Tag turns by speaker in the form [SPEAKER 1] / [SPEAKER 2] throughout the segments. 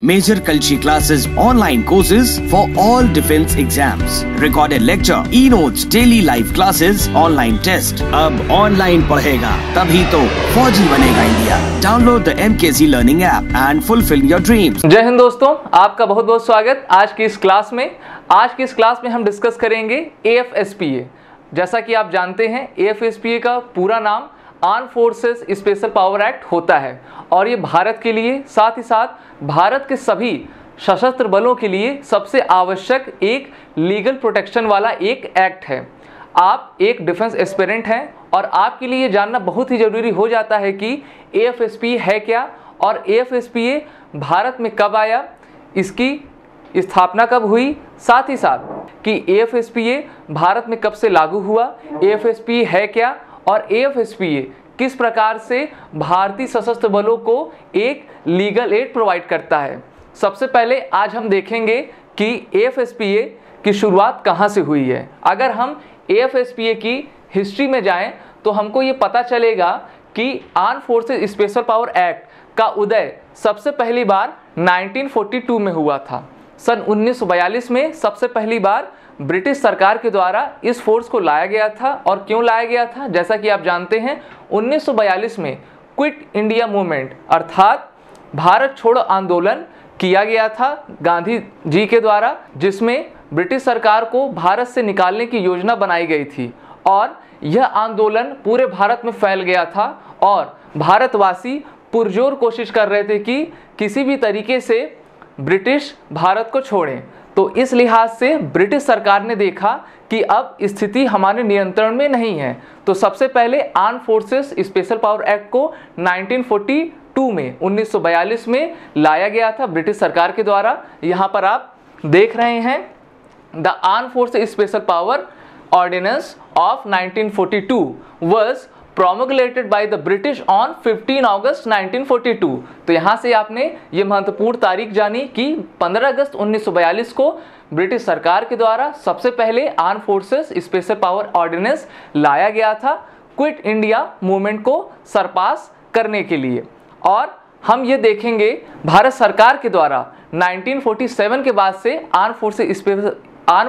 [SPEAKER 1] Major Kalshi Classes online courses for all defense exams. Recorded lecture, e-notes, daily live classes, online test. अब online पढ़ेगा तभी तो फौजी बनेगा India. Download the MKC Learning app and fulfill your dreams.
[SPEAKER 2] जय हिंद दोस्तों, आपका बहुत बहुत स्वागत आज की इस क्लास में. आज की इस क्लास में हम डिस्कस करेंगे AFSPA. जैसा कि आप जानते हैं AFSPA का पूरा नाम arm forces special power act होता है और ये भारत के लिए साथ ही साथ भारत के सभी सशस्त्र बलों के लिए सबसे आवश्यक एक लीगल प्रोटेक्शन वाला एक एक्ट है. आप एक डिफेंस एस्पिरेंट हैं और आपके लिए जानना बहुत ही ज़रूरी हो जाता है कि AFSPA है क्या और AFSPA भारत में कब आया, इसकी स्थापना कब हुई, साथ ही साथ कि AFSPA भारत में कब से लागू हुआ, AFSPA है क्या और AFSPA किस प्रकार से भारतीय सशस्त्र बलों को एक लीगल एड प्रोवाइड करता है. सबसे पहले आज हम देखेंगे कि AFSPA की शुरुआत कहाँ से हुई है. अगर हम AFSPA की हिस्ट्री में जाएं तो हमको ये पता चलेगा कि arm forces special power act का उदय सबसे पहली बार 1942 में हुआ था. सन 1942 में सबसे पहली बार ब्रिटिश सरकार के द्वारा इस फोर्स को लाया गया था. और क्यों लाया गया था, जैसा कि आप जानते हैं 1942 में क्विट इंडिया मूवमेंट अर्थात भारत छोड़ो आंदोलन किया गया था गांधी जी के द्वारा, जिसमें ब्रिटिश सरकार को भारत से निकालने की योजना बनाई गई थी. और यह आंदोलन पूरे भारत में फैल गया था और भारतवासी पुरजोर कोशिश कर रहे थे कि किसी भी तरीके से ब्रिटिश भारत को छोड़ें. तो इस लिहाज से ब्रिटिश सरकार ने देखा कि अब स्थिति हमारे नियंत्रण में नहीं है, तो सबसे पहले arm forces special power act को 1942 में 1942 में लाया गया था ब्रिटिश सरकार के द्वारा. यहाँ पर आप देख रहे हैं the arm forces special power ordinance of 1942 was promulgated by the British on 15 August 1942. तो यहाँ से आपने ये महत्वपूर्ण तारीख जानी कि 15 अगस्त 1942 को ब्रिटिश सरकार के द्वारा सबसे पहले arm forces special power ordinance लाया गया था क्विट इंडिया मूवमेंट को सरपास करने के लिए. और हम ये देखेंगे भारत सरकार के द्वारा 1947 के बाद से arm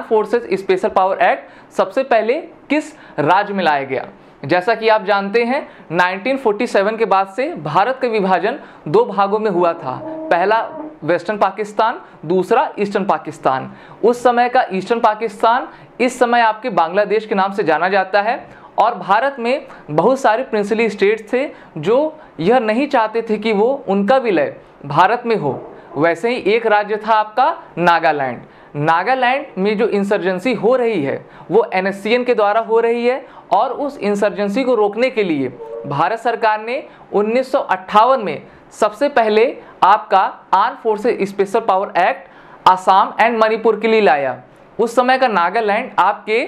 [SPEAKER 2] forces special power act सबसे पहले किस राज्य में लाया गया. जैसा कि आप जानते हैं 1947 के बाद से भारत का विभाजन दो भागों में हुआ था. पहला वेस्टर्न पाकिस्तान, दूसरा ईस्टर्न पाकिस्तान. उस समय का ईस्टर्न पाकिस्तान इस समय आपके बांग्लादेश के नाम से जाना जाता है. और भारत में बहुत सारे प्रिंसली स्टेट्स थे जो यह नहीं चाहते थे कि वो उनका विलय भारत में हो. वैसे ही एक राज्य था आपका नागालैंड. नागालैंड में जो इंसर्जेंसी हो रही है वो NSCN के द्वारा हो रही है और उस इंसर्जेंसी को रोकने के लिए भारत सरकार ने 1958 में सबसे पहले आपका arm forces special power act Assam and Manipur के लिए लाया. उस समय का नागालैंड आपके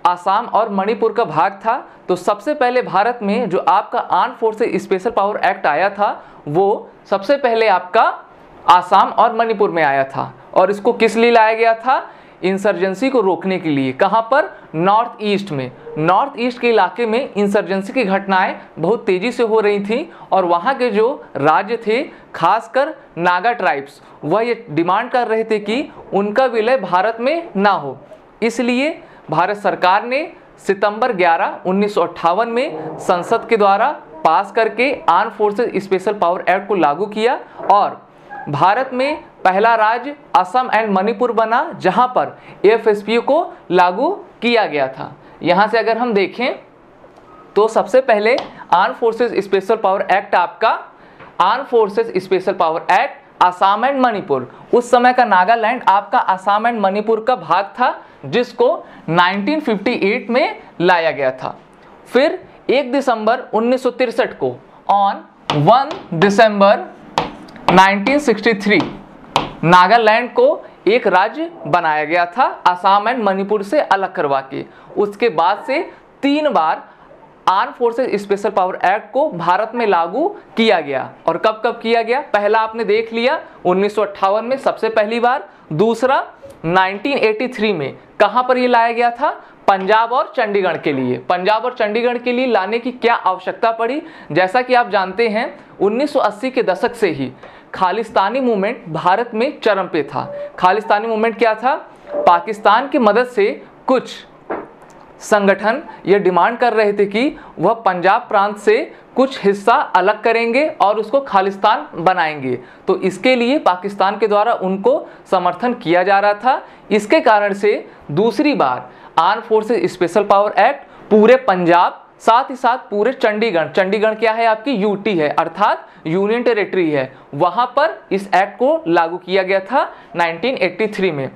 [SPEAKER 2] असम और मणिपुर का भाग था. तो सबसे पहले भारत में जो आपका arm forces special power act आया था वो सबसे पहले आपका असम और मणिपुर में आया था. और इसको किस लिए लाया गया था, इंसर्जेंसी को रोकने के लिए. कहाँ पर, नॉर्थ ईस्ट में. नॉर्थ ईस्ट के इलाके में इंसर्जेंसी की घटनाएं बहुत तेज़ी से हो रही थी और वहाँ के जो राज्य थे खासकर नागा ट्राइब्स वह ये डिमांड कर रहे थे कि उनका विलय भारत में ना हो. इसलिए भारत सरकार ने सितंबर 11, 1958 में संसद के द्वारा पास करके arm forces special power act को लागू किया और भारत में पहला राज्य असम एंड मणिपुर बना जहां पर AFSPA को लागू किया गया था. यहां से अगर हम देखें तो सबसे पहले arm forces special power act आपका arm forces special power act Assam and Manipur. उस समय का नागालैंड आपका असम एंड मणिपुर का भाग था जिसको 1958 में लाया गया था. फिर 1 दिसंबर 1963 को ऑन 1 दिसंबर 1963 नागालैंड को एक राज्य बनाया गया था असम एंड मणिपुर से अलग करवा के. उसके बाद से 3 बार arm forces special power act को भारत में लागू किया गया. और कब कब किया गया, पहला आपने देख लिया 1958 में सबसे पहली बार. दूसरा 1983 में कहां पर ये लाया गया था, पंजाब और चंडीगढ़ के लिए. पंजाब और चंडीगढ़ के लिए लाने की क्या आवश्यकता पड़ी, जैसा कि आप जानते हैं 1980 के दशक से ही खालिस्तानी मूवमेंट भारत में चरम पे था। खालिस्तानी मूवमेंट क्या था? पाकिस्तान की मदद से कुछ संगठन ये डिमांड कर रहे थे कि वह पंजाब प्रांत से कुछ हिस्सा अलग करेंगे और उसको खालिस्तान बनाएंगे। तो इसके लिए पाकिस्तान के द्वारा उनको समर्थन किया जा रहा था। इसके कारण से दूसरी बार arm forces special power act पूरे पंजाब, साथ ही साथ पूरे चंडीगढ़, चंडीगढ़ क्या है आपकी? यूटी है, अर्थात यूनियन टेरिटरी है, वहां पर इस एक्ट को लागू किया गया था 1983 में।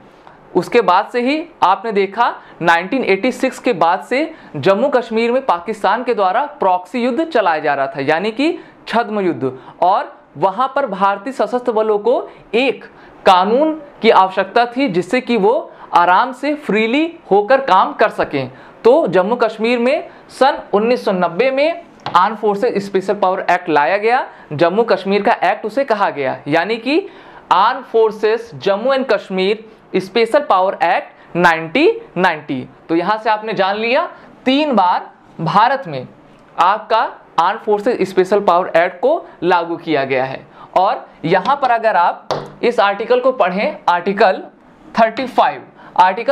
[SPEAKER 2] उसके बाद से ही आपने देखा 1986 के बाद से जम्मू कश्मीर में पाकिस्तान के द्वारा प्रॉक्सी युद्ध चलाया जा रहा था, यानी कि छद्म युद्ध, और वहां पर भारतीय सशस्त्र बलों को एक कानून की आवश्यकता थी जिससे कि वो आराम से फ्रीली होकर काम कर सकें। तो जम्मू कश्मीर में सन 1990 में arm forces special power act लाया गया। जम्मू कश्मीर का एक्ट उसे कहा गया, यानी कि arm forces Jammu and Kashmir special power act 1990। तो यहां से आपने जान लिया 3 बार भारत में आपका arm forces special power act को लागू किया गया है। और यहां पर अगर आप इस आर्टिकल को पढ़ें, आर्टिकल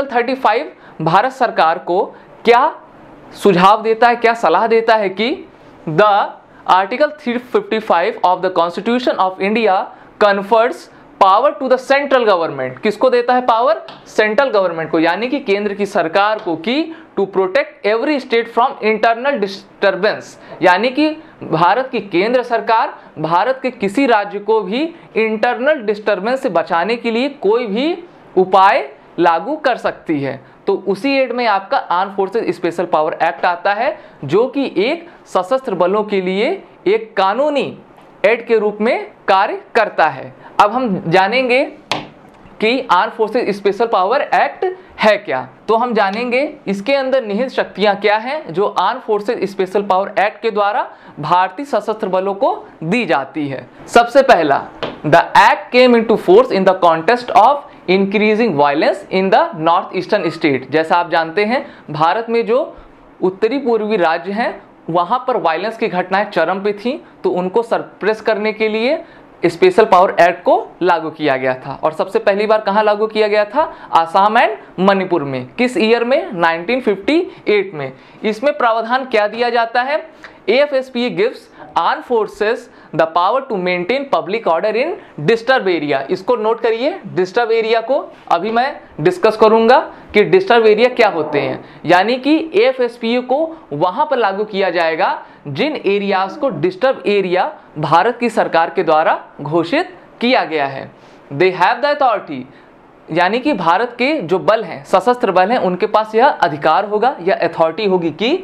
[SPEAKER 2] 35 भारत सरकार को क्या सुझाव देता है, क्या सलाह देता है कि the article 355 of the constitution of India confers power to the central government. किसको देता है पावर? सेंट्रल गवर्नमेंट को, यानी कि केंद्र की सरकार को, कि to protect every state from internal disturbance, यानी कि भारत की केंद्र सरकार भारत के किसी राज्य को भी इंटरनल डिस्टर्बेंस से बचाने के लिए कोई भी उपाय लागू कर सकती है। तो उसी एड में आपका arm forces special power act आता है, जो कि एक सशस्त्र बलों के लिए एक कानूनी एड के रूप में कार्य करता है। अब हम जानेंगे कि arm forces special power act है क्या। तो हम जानेंगे इसके अंदर निहित शक्तियां क्या हैं जो arm forces special power act के द्वारा भारतीय सशस्त्र बलों को दी जाती है। सबसे पहला, the act came into force in the contest of increasing violence in the north eastern state. जैसा आप जानते हैं भारत में जो उत्तरी पूर्वी राज्य हैं वहां पर वायलेंस की घटनाएं चरम पे थी, तो उनको सरप्रेस करने के लिए स्पेशल पावर एक्ट को लागू किया गया था। और सबसे पहली बार कहां लागू किया गया था? आसाम एंड मणिपुर में। किस ईयर में? 1958 में। इसमें प्रावधान क्या दिया जाता है? AFSPA gives armed forces the power to maintain public order in disturbed area। इसको नोट करिए, डिस्टर्ब एरिया को अभी मैं डिस्कस करूंगा कि डिस्टर्ब एरिया क्या होते हैं। यानी कि AFSPA को वहां पर लागू किया जाएगा जिन एरियाज को डिस्टर्ब एरिया भारत की सरकार के द्वारा घोषित किया गया है। दे हैव द अथॉरिटी, यानी कि भारत के जो बल हैं, सशस्त्र बल हैं, उनके पास यह अधिकार होगा या अथॉरिटी होगी कि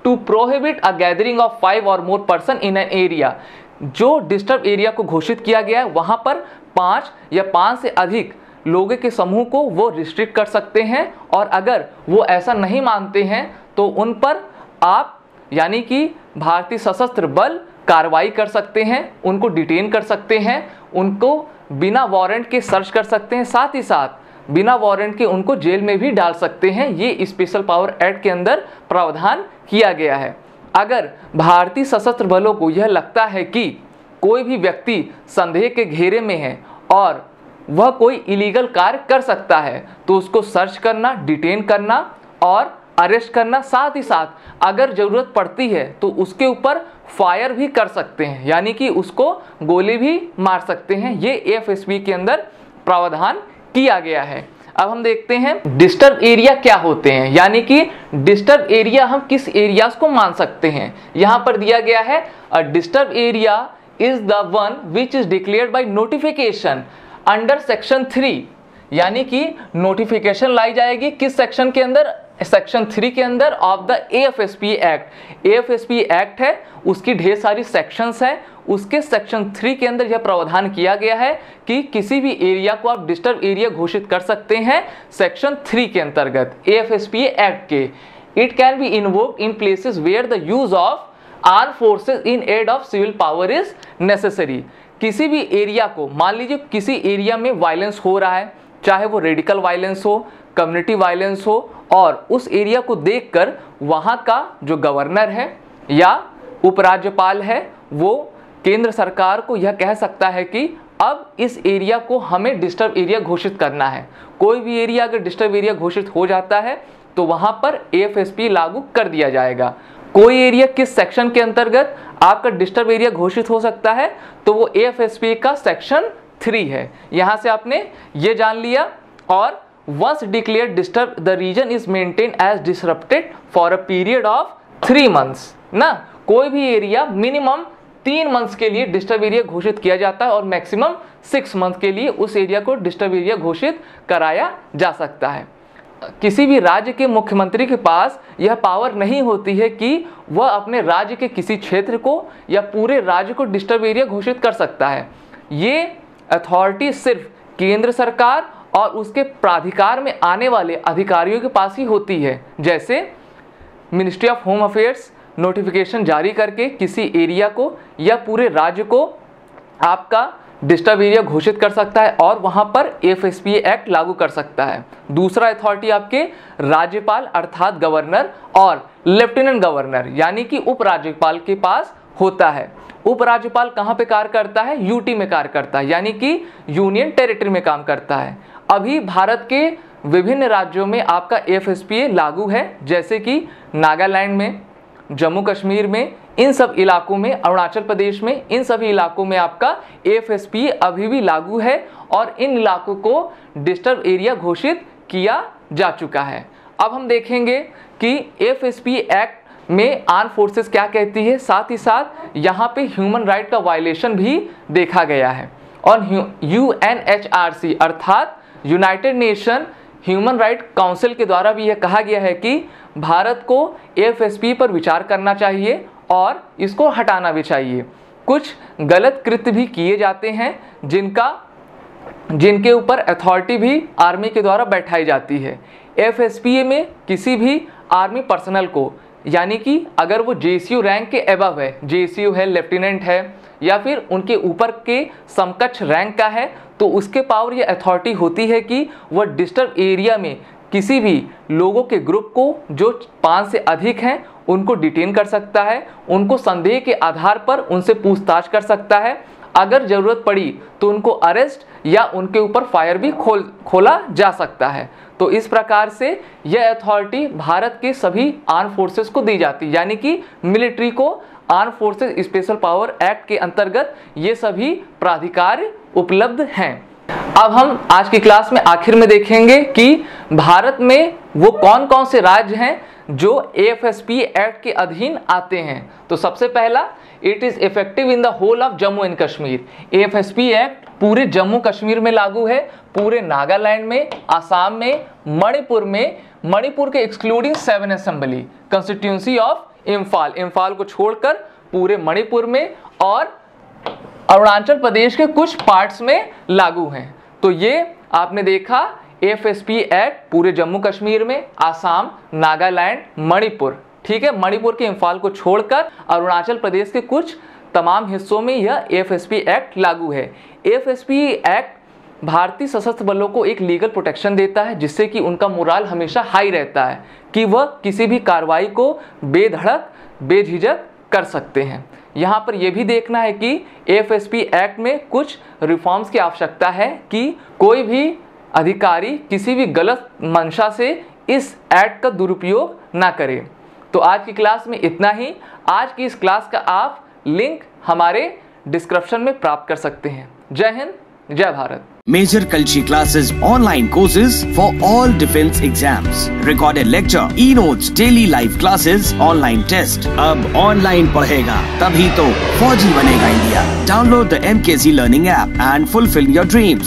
[SPEAKER 2] to prohibit a gathering of 5 और more person in an area. जो डिस्टर्ब एरिया को घोषित किया गया है वहां पर 5 या 5 से अधिक लोगों के समूह को वो रिस्ट्रिक्ट कर सकते हैं, और अगर वो ऐसा नहीं मानते हैं तो उन पर आप, यानी कि भारतीय सशस्त्र बल कार्रवाई कर सकते हैं, उनको डिटेन कर सकते हैं, उनको बिना वारंट के सर्च कर सकते हैं, साथ ही साथ बिना वारंट के उनको जेल में भी डाल सकते हैं। ये स्पेशल पावर एक्ट के अंदर प्रावधान किया गया है। अगर भारतीय सशस्त्र बलों को यह लगता है कि कोई भी व्यक्ति संदेह के घेरे में है और वह कोई इलीगल कार्य कर सकता है तो उसको सर्च करना, डिटेन करना और अरेस्ट करना, साथ ही साथ अगर ज़रूरत पड़ती है तो उसके ऊपर फायर भी कर सकते हैं, यानी कि उसको गोली भी मार सकते हैं। ये AFSPA के अंदर प्रावधान किया गया है। अब हम देखते हैं डिस्टर्ब एरिया क्या होते हैं, यानी कि डिस्टर्ब एरिया हम किस एरियाज को मान सकते हैं। यहां पर दिया गया है a disturb area is the one which is declared by notification under section 3, यानी कि नोटिफिकेशन लाई जाएगी किस सेक्शन के अंदर? सेक्शन 3 के अंदर of the AFSPA act. AFSPA act है, उसकी ढेर सारी सेक्शंस हैं, उसके सेक्शन 3 के अंदर यह प्रावधान किया गया है कि किसी भी एरिया को आप डिस्टर्ब एरिया घोषित कर सकते हैं सेक्शन 3 के अंतर्गत AFSPA एक्ट के। It can be invoked in places where the use of arm forces in aid of civil power is necessary. किसी भी एरिया को, मान लीजिए किसी एरिया में वायलेंस हो रहा है, चाहे वो रेडिकल वायलेंस हो, कम्युनिटी वायलेंस हो, और उस एरिया को देखकर वहां का जो गवर्नर है या उपराज्यपाल है वो केंद्र सरकार को यह कह सकता है कि अब इस एरिया को हमें डिस्टर्ब एरिया घोषित करना है। कोई भी एरिया अगर डिस्टर्ब एरिया घोषित हो जाता है तो वहां पर AFSPA लागू कर दिया जाएगा। कोई एरिया किस सेक्शन के अंतर्गत आपका डिस्टर्ब एरिया घोषित हो सकता है, तो वो AFSPA का सेक्शन 3 है। यहां से आपने ये जान लिया। और once declared disturbed the region is maintained as disrupted for a period of 3 months ना, कोई भी एरिया मिनिमम 3 मंथ्स के लिए डिस्टर्ब एरिया घोषित किया जाता है और मैक्सिमम 6 मंथ के लिए उस एरिया को डिस्टर्ब एरिया घोषित कराया जा सकता है। किसी भी राज्य के मुख्यमंत्री के पास यह पावर नहीं होती है कि वह अपने राज्य के किसी क्षेत्र को या पूरे राज्य को डिस्टर्ब एरिया घोषित कर सकता है। ये अथॉरिटी सिर्फ केंद्र सरकार और उसके प्राधिकार में आने वाले अधिकारियों के पास ही होती है। जैसे ministry of home affairs notification जारी करके किसी एरिया को या पूरे राज्य को आपका डिस्टर्ब एरिया घोषित कर सकता है और वहां पर AFSPA एक्ट लागू कर सकता है। दूसरा अथॉरिटी आपके राज्यपाल अर्थात गवर्नर और लेफ्टिनेंट गवर्नर यानी कि उपराज्यपाल के पास होता है। उपराज्यपाल कहाँ पे कार्य करता है? यूटी में कार्य करता है, यानी कि यूनियन टेरिटरी में काम करता है। अभी भारत के विभिन्न राज्यों में आपका AFSPA लागू है, जैसे कि नागालैंड में, जम्मू कश्मीर में, इन सब इलाकों में, अरुणाचल प्रदेश में, इन सभी इलाकों में आपका AFSPA अभी भी लागू है और इन इलाकों को डिस्टर्ब एरिया घोषित किया जा चुका है। अब हम देखेंगे कि AFSPA एक्ट में आर्म फोर्सेस क्या कहती है, साथ ही साथ यहाँ पे ह्यूमन राइट का वायलेशन भी देखा गया है। और UNHRC अर्थात United nation human right council के द्वारा भी यह कहा गया है कि भारत को AFSPA पर विचार करना चाहिए और इसको हटाना भी चाहिए। कुछ गलत कृत्य भी किए जाते हैं जिनके ऊपर अथॉरिटी भी आर्मी के द्वारा बैठाई जाती है। AFSPA में किसी भी आर्मी पर्सनल को, यानी कि अगर वो JCU रैंक के एबव है, JCU है, लेफ्टिनेंट है या फिर उनके ऊपर के समकक्ष रैंक का है, तो उसके पावर ये अथॉरिटी होती है कि वह डिस्टर्ब एरिया में किसी भी लोगों के ग्रुप को जो 5 से अधिक हैं उनको डिटेन कर सकता है, उनको संदेह के आधार पर उनसे पूछताछ कर सकता है, अगर ज़रूरत पड़ी तो उनको अरेस्ट या उनके ऊपर फायर भी खोला जा सकता है। तो इस प्रकार से यह अथॉरिटी भारत के सभी आर्म फोर्सेस को दी जाती है, यानी कि मिलिट्री को arm forces special power act के अंतर्गत ये सभी प्राधिकार उपलब्ध हैं। अब हम आज की क्लास में आखिर में देखेंगे कि भारत में वो कौन कौन से राज्य हैं जो AFSPA एक्ट के अधीन आते हैं। तो सबसे पहला, it is effective in the whole of Jammu and Kashmir. AFSPA act पूरे जम्मू कश्मीर में लागू है, पूरे नागालैंड में, आसाम में, मणिपुर में, मणिपुर के excluding 7 assembly constituency of Imphal को छोड़कर पूरे मणिपुर में और अरुणाचल प्रदेश के कुछ पार्ट्स में लागू हैं। तो ये आपने देखा AFSPA एक्ट पूरे जम्मू कश्मीर में, आसाम, नागालैंड, मणिपुर, ठीक है, मणिपुर के इम्फाल को छोड़कर अरुणाचल प्रदेश के कुछ तमाम हिस्सों में यह AFSPA एक्ट लागू है। AFSPA एक्ट भारतीय सशस्त्र बलों को एक लीगल प्रोटेक्शन देता है, जिससे कि उनका मोराल हमेशा हाई रहता है कि वह किसी भी कार्रवाई को बेधड़क बेझिझक कर सकते हैं। यहाँ पर यह भी देखना है कि AFSPA एक्ट में कुछ रिफॉर्म्स की आवश्यकता है कि कोई भी अधिकारी किसी भी गलत मंशा से इस एक्ट का दुरुपयोग ना करे। तो आज की क्लास में इतना ही। आज की इस क्लास का आप लिंक हमारे डिस्क्रिप्शन में प्राप्त कर सकते हैं। जय हिंद, जय Bharat.
[SPEAKER 1] Major Kalshi Classes online courses for all defense exams. Recorded lecture, e-notes, daily live classes, online test. अब online पढ़ेगा तभी तो फौजी बनेगा India. Download the MKC Learning app and fulfill your dreams.